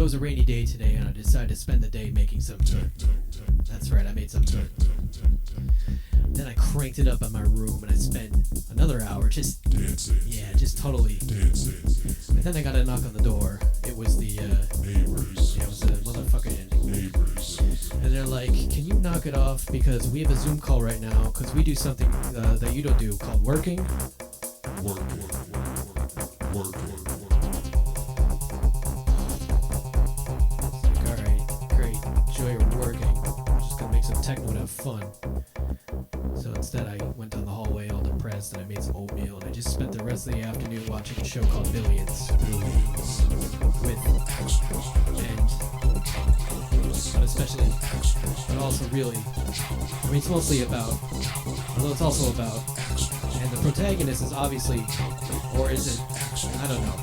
So it was a rainy day today, and I decided to spend the day making some. That's right, I made some. Then I cranked it up in my room, and I spent another hour just dancing. Yeah, just totally dancing. And then I got a knock on the door. It was the neighbors. Yeah, it was the motherfucking neighbors. And they're like, "Can you knock it off because we have a Zoom call right now because we do something that you don't do called working." Working. Alright, great. Enjoy your working. I'm just gonna make some techno and have fun. So instead I went down the hallway all depressed and I made some oatmeal and I just spent the rest of the afternoon watching a show called Billions. With but especially, but also really, I mean it's mostly about, although it's also about, and the protagonist is obviously, or is it, I don't know.